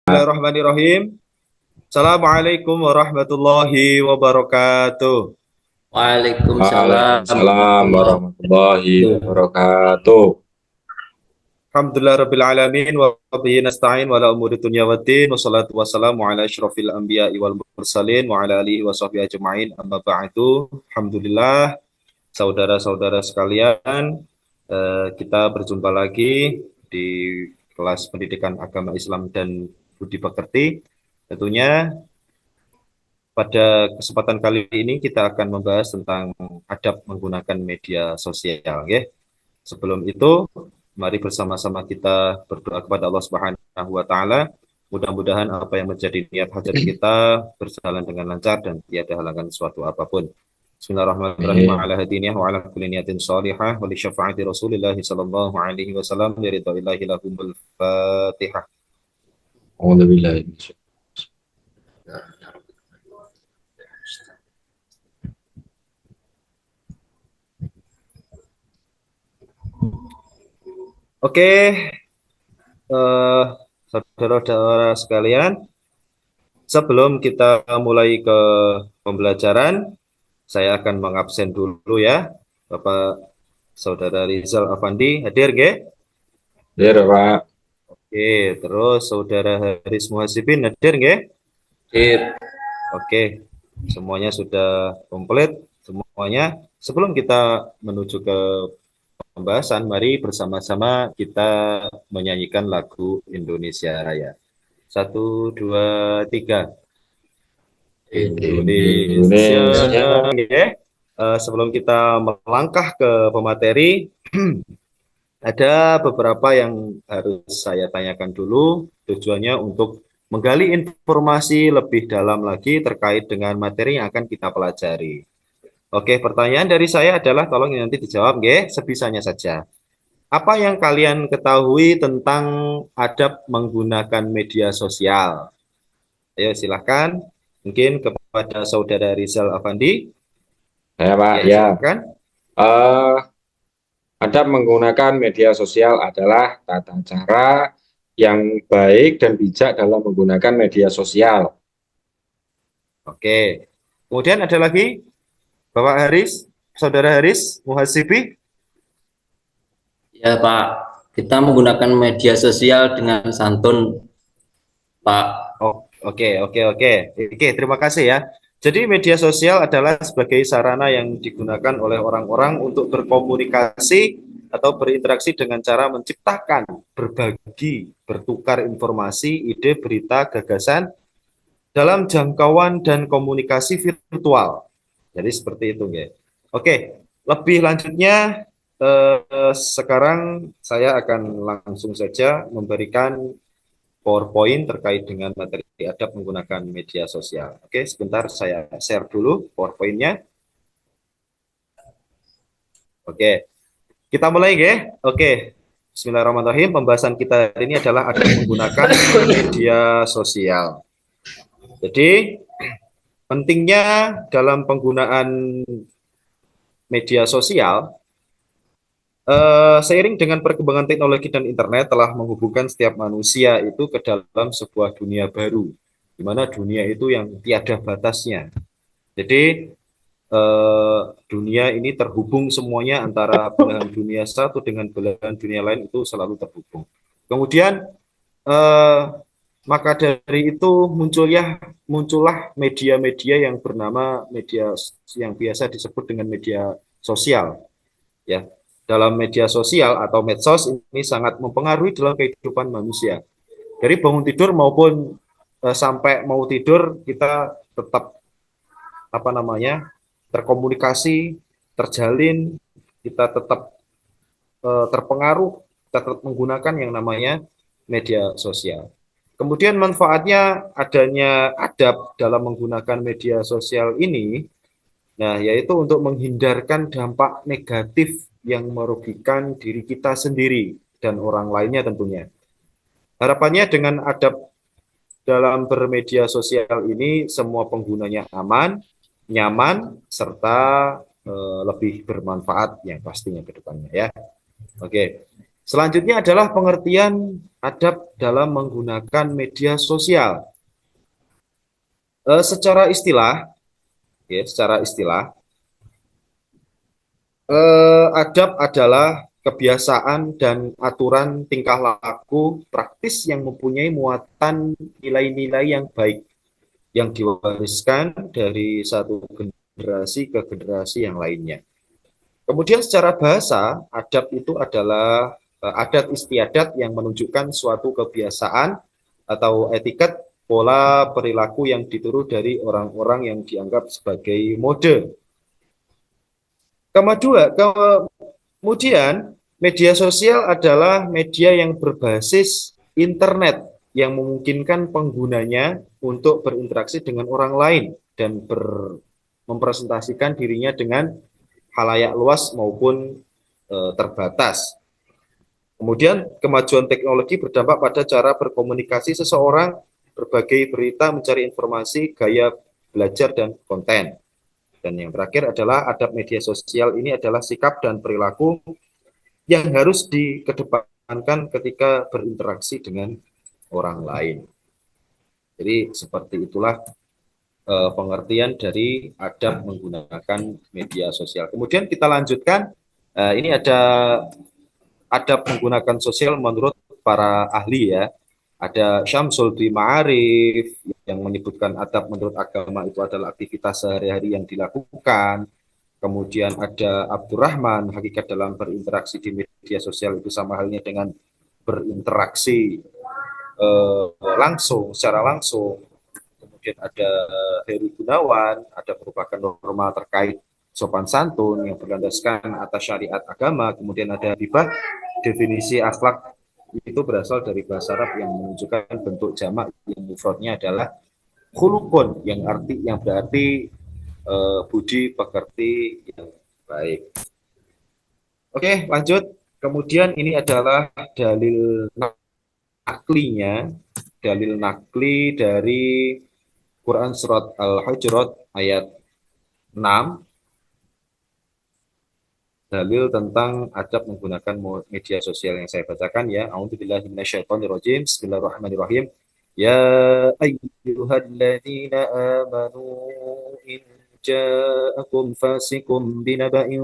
Bismillahirrahmanirrahim. Assalamualaikum warahmatullahi wabarakatuh. Waalaikumsalam Waalaikumsalam warahmatullahi warahmatullahi wabarakatuh. wabarakatuh. Alhamdulillah rabbil alamin wa bihi nasta'in wa la umuri dunya waddin wassalatu wassalamu ala asyrafil anbiya'i wal mursalin wa ala alihi wa sahbihi ajma'in amma ba'du. Alhamdulillah saudara-saudara sekalian, kita berjumpa lagi di kelas pendidikan agama Islam dan budi pekerti. Tentunya pada kesempatan kali ini kita akan membahas tentang adab menggunakan media sosial, ya. Sebelum itu, mari bersama-sama kita berdoa kepada Allah Subhanahu wa taala. Mudah-mudahan apa yang menjadi niat hajat kita berjalan dengan lancar dan tiada halangan suatu apapun. Bismillahirrahmanirrahim. Amin. Ala hadiniah wa ala kulli niyatin salihah wa li syafaati Rasulillah sallallahu alaihi wasallam ya ridha lahumul Fatihah. Alhamdulillah. Oke, eh, saudara-saudara sekalian, sebelum kita mulai ke pembelajaran, saya akan mengabsen dulu ya. Bapak Saudara Rizal Afandi hadir, ge? Ya, Pak. Oke, terus Saudara Haris Muhasibin hadir, ge? Sip. Oke, semuanya sudah komplit semuanya. Sebelum kita menuju ke pembahasan, mari bersama-sama kita menyanyikan lagu Indonesia Raya. Satu, dua, tiga. Indonesia, Indonesia. ya. Sebelum kita melangkah ke pemateri, ada beberapa yang harus saya tanyakan dulu. Tujuannya untuk menggali informasi lebih dalam lagi terkait dengan materi yang akan kita pelajari. Oke, pertanyaan dari saya adalah tolong nanti dijawab, ya, sebisanya saja. Apa yang kalian ketahui tentang adab menggunakan media sosial? Ayo silahkan. Mungkin kepada Saudara Rizal Afandi. Ya, Pak. Ya, Ya. silakan. Eh, adab menggunakan media sosial adalah tata cara yang baik dan bijak dalam menggunakan media sosial. Oke. Kemudian ada lagi Bapak Haris, Saudara Haris Muhasibi. Ya Pak, kita menggunakan media sosial dengan santun Pak. Oh, oke, oke, oke. Oke, terima kasih ya. Jadi media sosial adalah sebagai sarana yang digunakan oleh orang-orang untuk berkomunikasi atau berinteraksi dengan cara menciptakan, berbagi, bertukar informasi, ide, berita, gagasan dalam jangkauan dan komunikasi virtual. Jadi seperti itu, ya. Oke, lebih lanjutnya sekarang saya akan langsung saja memberikan PowerPoint terkait dengan materi adab menggunakan media sosial. Oke, sebentar saya share dulu PowerPoint-nya. Oke, kita mulai, ya. Oke, Bismillahirrahmanirrahim. Pembahasan kita hari ini adalah adab menggunakan media sosial. Jadi, pentingnya dalam penggunaan media sosial, seiring dengan perkembangan teknologi dan internet telah menghubungkan setiap manusia itu ke dalam sebuah dunia baru, di mana dunia itu yang tiada batasnya. Jadi dunia ini terhubung semuanya antara belahan dunia satu dengan belahan dunia lain itu selalu terhubung. Kemudian eh, maka dari itu muncullah media-media yang bernama media yang biasa disebut dengan media sosial, ya. Dalam media sosial atau medsos ini sangat mempengaruhi dalam kehidupan manusia. Dari bangun tidur maupun sampai mau tidur kita tetap apa namanya terkomunikasi, terjalin, kita tetap terpengaruh, kita tetap menggunakan yang namanya media sosial. Kemudian manfaatnya adanya adab dalam menggunakan media sosial ini, nah, yaitu untuk menghindarkan dampak negatif yang merugikan diri kita sendiri dan orang lainnya tentunya. Harapannya dengan adab dalam bermedia sosial ini semua penggunanya aman, nyaman, serta lebih bermanfaat yang pastinya ke depannya, ya. Oke. Selanjutnya adalah pengertian adab dalam menggunakan media sosial. Secara istilah, ya, secara istilah, adab adalah kebiasaan dan aturan tingkah laku praktis yang mempunyai muatan nilai-nilai yang baik yang diwariskan dari satu generasi ke generasi yang lainnya. Kemudian secara bahasa, adab itu adalah adat istiadat yang menunjukkan suatu kebiasaan atau etiket pola perilaku yang ditiru dari orang-orang yang dianggap sebagai mode. Kemudian, media sosial adalah media yang berbasis internet yang memungkinkan penggunanya untuk berinteraksi dengan orang lain dan mempresentasikan dirinya dengan halayak luas maupun terbatas. Kemudian kemajuan teknologi berdampak pada cara berkomunikasi seseorang, berbagai berita, mencari informasi, gaya belajar, dan konten. Dan yang terakhir adalah adab media sosial ini adalah sikap dan perilaku yang harus dikedepankan ketika berinteraksi dengan orang lain. Jadi seperti itulah pengertian dari adab menggunakan media sosial. Kemudian kita lanjutkan, ini ada adab menggunakan sosial menurut para ahli ya. Ada Syamsul di Ma'arif yang menyebutkan adab menurut agama itu adalah aktivitas sehari-hari yang dilakukan. Kemudian ada Abdurrahman, hakikat dalam berinteraksi di media sosial itu sama halnya dengan berinteraksi langsung, secara langsung. Kemudian ada Heri Gunawan, ada merupakan norma terkait sopan santun yang berlandaskan atas syariat agama. Kemudian ada Habibah, definisi akhlak itu berasal dari bahasa Arab yang menunjukkan bentuk jamak yang mufradnya adalah khulukun yang berarti budi pekerti yang baik. Oke, lanjut. Kemudian ini adalah naklinya, dalil nakli dari Quran surat Al-Hujurat ayat 6, dalil tentang adab menggunakan media sosial yang saya bacakan ya. A'udzubillahi minasyaitonirrajim. Bismillahirrahmanirrahim. Ya ayyuhalladzina amanu in ja'akum fasikum binaba'in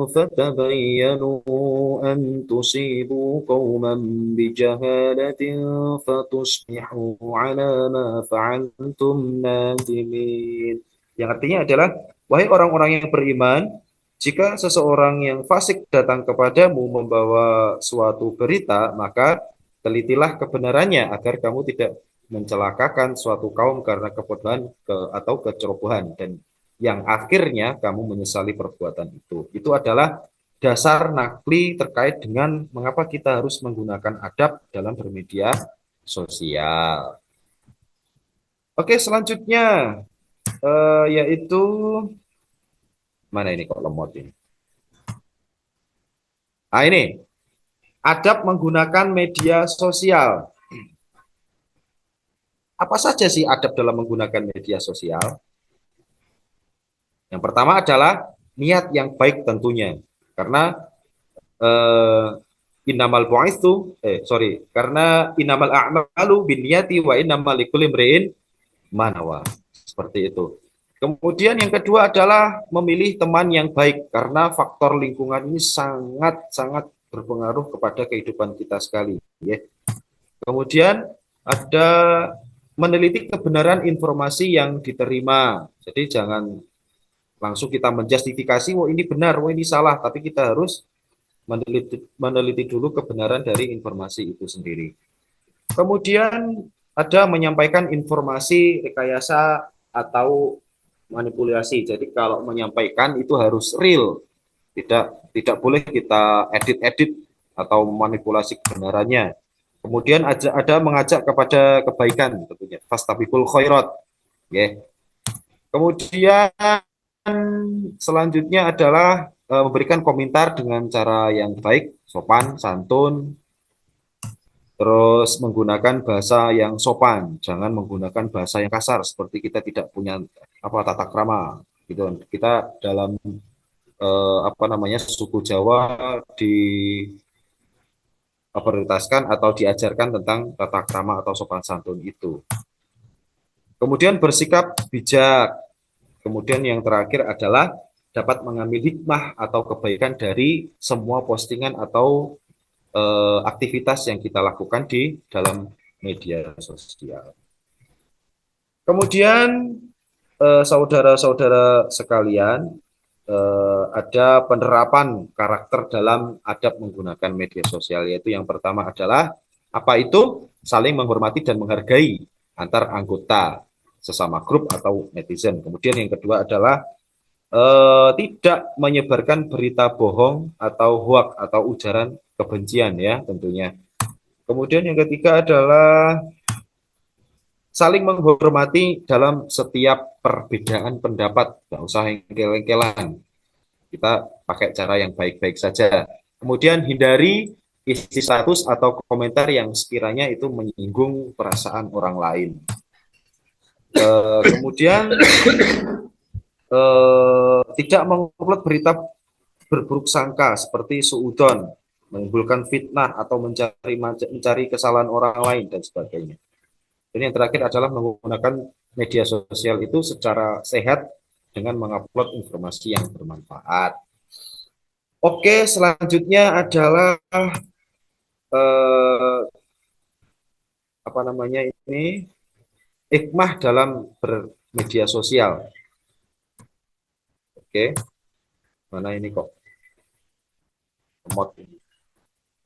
فتبينوا أن تصيبوا قوما بجهالة فتصبحوا على ما فعلتم نادمين. Yang artinya adalah, wahai orang-orang yang beriman, jika seseorang yang fasik datang kepadamu membawa suatu berita, maka telitilah kebenarannya agar kamu tidak mencelakakan suatu kaum karena kebodohan atau kecerobohan, dan yang akhirnya kamu menyesali perbuatan itu. Itu adalah dasar nakli terkait dengan mengapa kita harus menggunakan adab dalam bermedia sosial. Oke, selanjutnya yaitu mana ini kok lemot ini? Nah, ini adab menggunakan media sosial. Apa saja sih adab dalam menggunakan media sosial? Yang pertama adalah niat yang baik tentunya. Karena karena innamal a'malu binniyati wa innamal likulli imri'in ma nawa. Seperti itu. Kemudian yang kedua adalah memilih teman yang baik, karena faktor lingkungan ini sangat-sangat berpengaruh kepada kehidupan kita sekali. Ya. Kemudian ada meneliti kebenaran informasi yang diterima. Jadi jangan langsung kita menjustifikasi, oh ini benar, oh ini salah, tapi kita harus meneliti dulu kebenaran dari informasi itu sendiri. Kemudian ada menyampaikan informasi rekayasa atau manipulasi. Jadi kalau menyampaikan itu harus real, tidak boleh kita edit-edit atau manipulasi kebenarannya. Kemudian ada mengajak kepada kebaikan tentunya, fastabiqul khairat. Ya. Kemudian selanjutnya adalah memberikan komentar dengan cara yang baik, sopan, santun, terus menggunakan bahasa yang sopan, jangan menggunakan bahasa yang kasar seperti kita tidak punya tata krama gitu. Kita dalam apa namanya, suku Jawa diprioritaskan atau diajarkan tentang tata krama atau sopan santun itu. Kemudian bersikap bijak. Kemudian yang terakhir adalah dapat mengambil hikmah atau kebaikan dari semua postingan atau aktivitas yang kita lakukan di dalam media sosial. Kemudian saudara-saudara sekalian, ada penerapan karakter dalam adab menggunakan media sosial, yaitu yang pertama adalah apa itu? Saling menghormati dan menghargai antar anggota sesama grup atau netizen. Kemudian yang kedua adalah tidak menyebarkan berita bohong atau hoak atau ujaran kebencian ya tentunya. Kemudian yang ketiga adalah saling menghormati dalam setiap perbedaan pendapat, nggak usah engkel-engkelan. Kita pakai cara yang baik-baik saja. Kemudian hindari isi status atau komentar yang sekiranya itu menyinggung perasaan orang lain. Kemudian tidak mengupload berita berburuk sangka seperti suudon, menimbulkan fitnah atau mencari kesalahan orang lain dan sebagainya. Dan yang terakhir adalah menggunakan media sosial itu secara sehat dengan mengupload informasi yang bermanfaat. Oke, selanjutnya adalah apa namanya ini, hikmah dalam bermedia sosial. Oke, mana ini kok?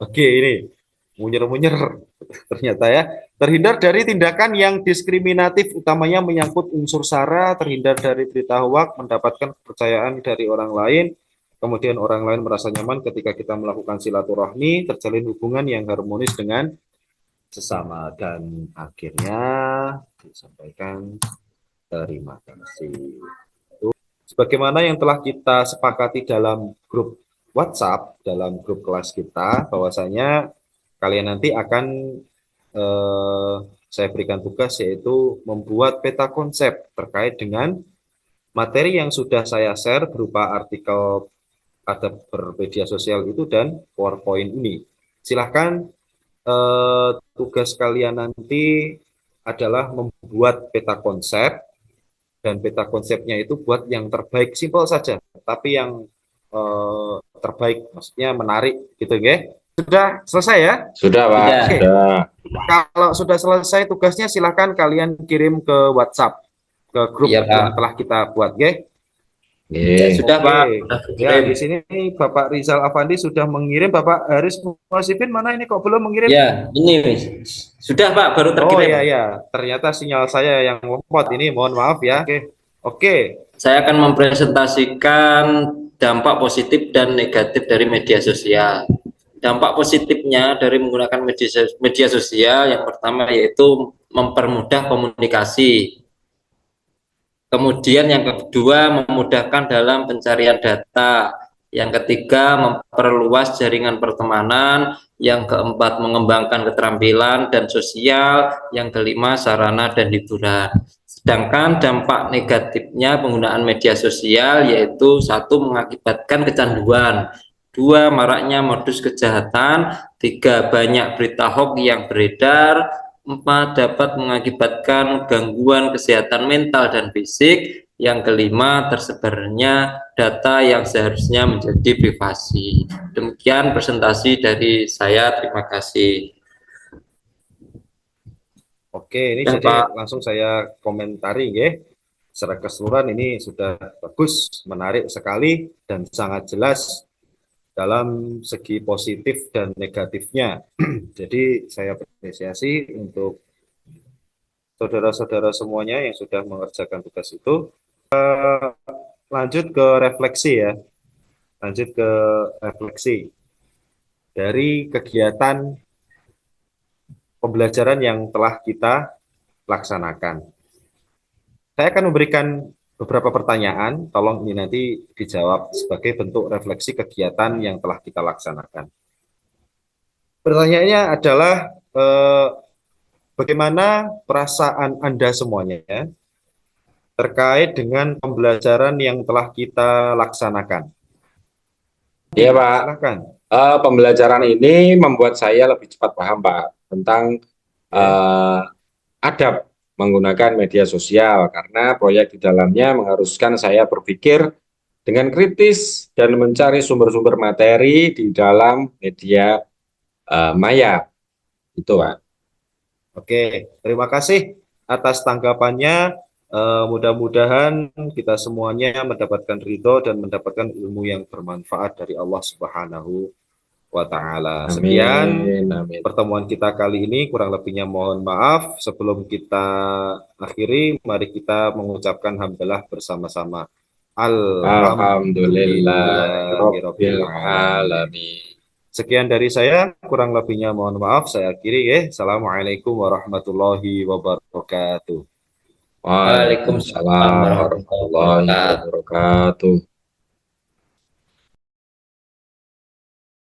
Oke, ini munyer-munyer ternyata ya. Terhindar dari tindakan yang diskriminatif, utamanya menyangkut unsur SARA, terhindar dari berita hoak, mendapatkan kepercayaan dari orang lain, kemudian orang lain merasa nyaman ketika kita melakukan silaturahmi, terjalin hubungan yang harmonis dengan sesama, dan akhirnya disampaikan terima kasih. Sebagaimana yang telah kita sepakati dalam grup WhatsApp, dalam grup kelas kita, bahwasanya kalian nanti akan saya berikan tugas, yaitu membuat peta konsep terkait dengan materi yang sudah saya share berupa artikel adab bermedia sosial itu dan PowerPoint ini. Silahkan tugas kalian nanti adalah membuat peta konsep, dan peta konsepnya itu buat yang terbaik, simpel saja, tapi yang terbaik, maksudnya menarik gitu ya. Sudah selesai ya? Sudah, Pak. Sudah. Sudah. Kalau sudah selesai tugasnya, silahkan kalian kirim ke WhatsApp, ke grup Iya, Pak. yang telah kita buat, ya. Oke. Sudah, Oke. Pak. Ya, di sini Bapak Rizal Afandi sudah mengirim. Bapak Haris Muhasibin mana ini kok belum mengirim? Ya, ini sudah, Pak, baru Oh terkirim. iya ya, ternyata sinyal saya yang lemot ini, mohon maaf ya. Oke. Saya akan mempresentasikan dampak positif dan negatif dari media sosial. Dampak positifnya dari menggunakan media sosial yang pertama yaitu mempermudah komunikasi. Kemudian yang kedua memudahkan dalam pencarian data. Yang ketiga memperluas jaringan pertemanan. Yang keempat mengembangkan keterampilan dan sosial. Yang kelima sarana dan hiburan. Sedangkan dampak negatifnya penggunaan media sosial yaitu satu, mengakibatkan kecanduan, dua, maraknya modus kejahatan, tiga, banyak berita hoax yang beredar, empat, dapat mengakibatkan gangguan kesehatan mental dan fisik, yang kelima, tersebarnya data yang seharusnya menjadi privasi. Demikian presentasi dari saya, terima kasih. Oke, ini Ya, jadi Pak. langsung saya komentari ya. Secara keseluruhan ini sudah bagus, menarik sekali, dan sangat jelas dalam segi positif dan negatifnya. Jadi saya apresiasi untuk saudara-saudara semuanya yang sudah mengerjakan tugas itu. Lanjut ke refleksi ya. Lanjut ke refleksi dari kegiatan pembelajaran yang telah kita laksanakan. Saya akan memberikan beberapa pertanyaan, tolong ini nanti dijawab sebagai bentuk refleksi kegiatan yang telah kita laksanakan. Pertanyaannya adalah bagaimana perasaan Anda semuanya terkait dengan pembelajaran yang telah kita laksanakan? Iya, Pak. Silahkan. Pembelajaran ini membuat saya lebih cepat paham, Pak, tentang Oke. adab menggunakan media sosial karena proyek di dalamnya mengharuskan saya berpikir dengan kritis dan mencari sumber-sumber materi di dalam media maya. Itu, Pak. Oke, terima kasih atas tanggapannya. Mudah-mudahan kita semuanya mendapatkan ridho dan mendapatkan ilmu yang bermanfaat dari Allah Subhanahu wa Ta'ala. Sekian Amin, amin. pertemuan kita kali ini, kurang lebihnya mohon maaf. Sebelum kita akhiri, mari kita mengucapkan hamdalah bersama-sama. Alhamdulillahirabbil Alhamdulillahirabbil alamin. alamin. Sekian dari saya, kurang lebihnya mohon maaf. Saya akhiri ya. Assalamualaikum warahmatullahi wabarakatuh. Waalaikumsalam Waalaikumsalam warahmatullahi warahmatullahi wabarakatuh. wabarakatuh.